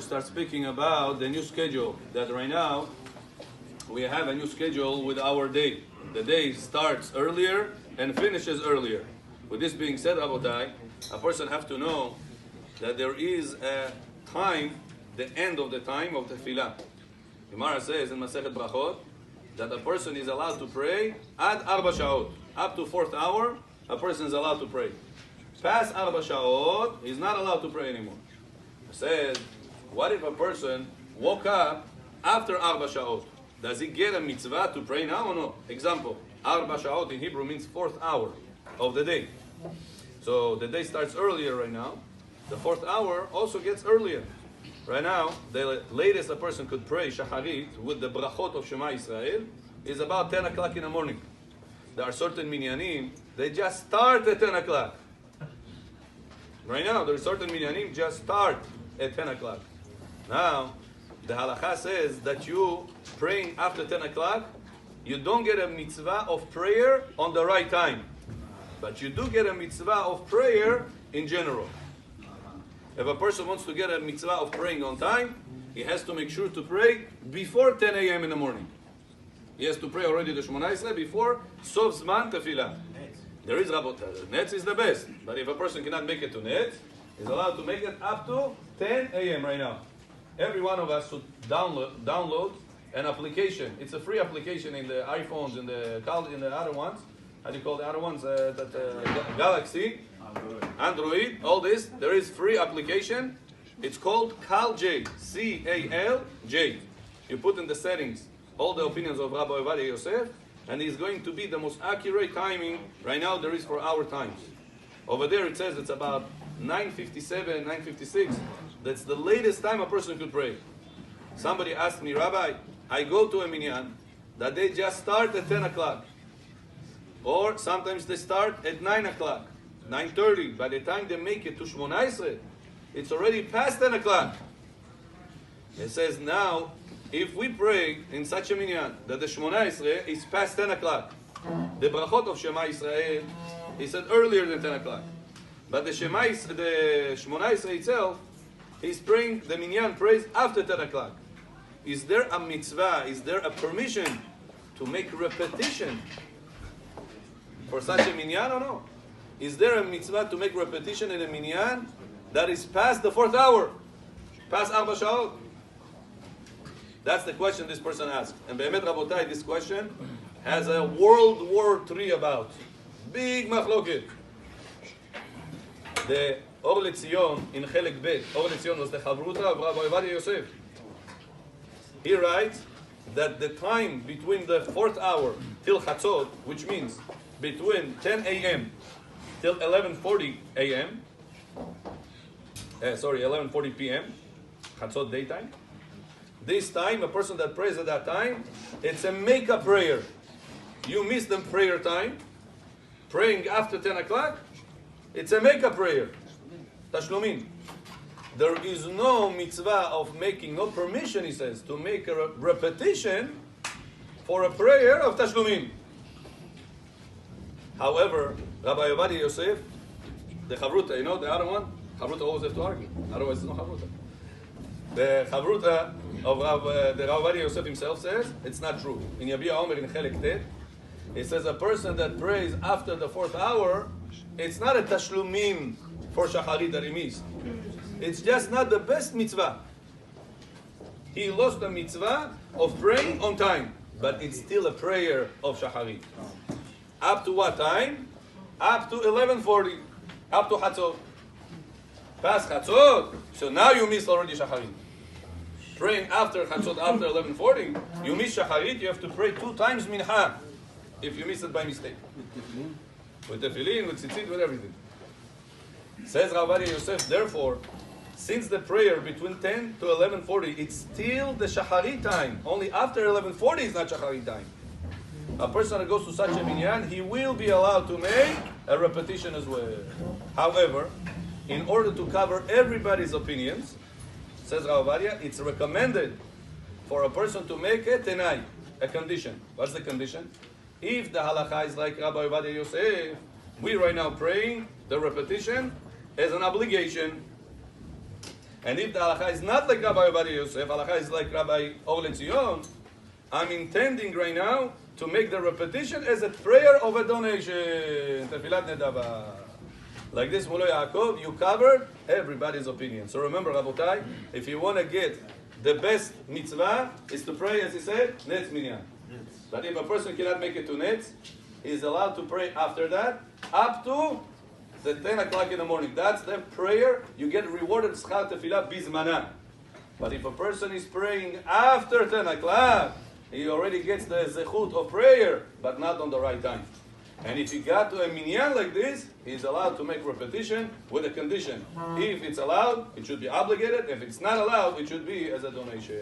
we start speaking about the new schedule. That right now, we have a new schedule with our day. The day starts earlier and finishes earlier. With this being said, Rabotai, a person has to know that there is a time, the end of the time of tefillah. Gemara says in Masechet Brachot that a person is allowed to pray ad arba sha'ot. Up to 4th hour, a person is allowed to pray. Past arba sha'ot, he's not allowed to pray anymore. It says, what if a person woke up after arba sha'ot? Does he get a mitzvah to pray now or no? Example, arba sha'ot in Hebrew means 4th hour of the day. So the day starts earlier right now. The 4th hour also gets earlier. Right now, the latest a person could pray Shachrit with the brachot of Shema Israel is about 10 o'clock in the morning. There are certain minyanim, they just start at 10 o'clock. Right now, there are certain minyanim just start at 10 o'clock. Now, the halakha says that you praying after 10 o'clock, you don't get a mitzvah of prayer on the right time. But you do get a mitzvah of prayer in general. If a person wants to get a mitzvah of praying on time, he has to make sure to pray before 10 a.m. in the morning. He has to pray already the Shemona Esrei before Sof Zman Tefillah. There is Rabot. Netz is the best. But if a person cannot make it to Netz, he's allowed to make it up to 10 a.m. right now. Every one of us should download an application. It's a free application in the iPhones, in the other ones. How do you call the other ones? Galaxy. Android, all this, there is free application. It's called CalJ, C-A-L-J. You put in the settings all the opinions of Rabbi Ovadia Yosef, and it's going to be the most accurate timing right now there is for our times. Over there it says it's about 9:57, 9:56. That's the latest time a person could pray. Somebody asked me, Rabbi, I go to a minyan that they just start at 10 o'clock. Or sometimes they start at 9 o'clock. 9:30. By the time they make it to Shemona Esrei, it's already past 10 o'clock. It says now, if we pray in such a minyan that the Shemona Esrei is past 10 o'clock, the brachot of Shema Israel is said earlier than 10 o'clock. But the Shemona Esrei itself, he's praying, the minyan prays after 10 o'clock. Is there a mitzvah, is there a permission to make repetition for such a minyan or no? Is there a mitzvah to make repetition in a minyan that is past the 4th hour? Past Arba Sha'ot? That's the question this person asked. And Be'emet Rabotai, this question has a World War III about. Big machloket. The Or Letzion in Chelek Bet, Or Letzion was the Chavruta of Rabbi Ovadia Yosef. He writes that the time between the 4th hour till Chatzot, which means between 10 a.m. till 11:40 a.m. 11:40 p.m. Chatzot daytime. This time, a person that prays at that time, it's a make-up prayer. You miss the prayer time, praying after 10 o'clock, it's a make-up prayer. Tashlumin. There is no mitzvah of making, no permission, he says, to make a repetition for a prayer of Tashlumin. However, Rabbi Ovadia Yosef, the Chavruta, you know the other one? Chavruta always have to argue. Otherwise it's not Chavruta. The Chavruta of the Rabbi Ovadia Yosef himself says, it's not true. In Yabiya Omer in Chelek Tet, he says a person that prays after the 4th hour, it's not a Tashlumin for Shacharit that he missed. It's just not the best mitzvah. He lost the mitzvah of praying on time, but it's still a prayer of Shacharit. Up to what time? Up to 11:40. Up to Chatzot. Past Chatzot. So now you missed already Shacharit. Praying after Chatzot, after 11:40, you miss Shacharit, you have to pray 2 times Mincha. If you miss it by mistake. With tefillin, with tzitzit, with everything. Says Rabbi Yosef, therefore, since the prayer between 10 to 11:40, it's still the Shacharit time. Only after 11:40 is not Shacharit time. A person that goes to such a minyan, he will be allowed to make a repetition as well. However, in order to cover everybody's opinions, says Rav Ovadia, it's recommended for a person to make a tenai, a condition. What's the condition? If the halakha is like Rabbi Ovadia Yosef, we right now praying the repetition as an obligation. And if the halacha is not like Rabbi Ovadia Yosef, halacha is like Rabbi Or LeZion, I'm intending right now to make the repetition as a prayer of a donation. Tefilat Nedava. Like this, Mulo Yaakov, you covered everybody's opinion. So remember, Rabotai, if you want to get the best mitzvah, is to pray, as he said, Netz Minyan. But if a person cannot make it to Netz, he is allowed to pray after that, up to the 10 o'clock in the morning. That's the prayer. You get rewarded schar tefillah bizmana. But if a person is praying after 10 o'clock, he already gets the zechut of prayer, but not on the right time. And if he got to a minyan like this, he's allowed to make repetition with a condition. If it's allowed, it should be obligated. If it's not allowed, it should be as a donation.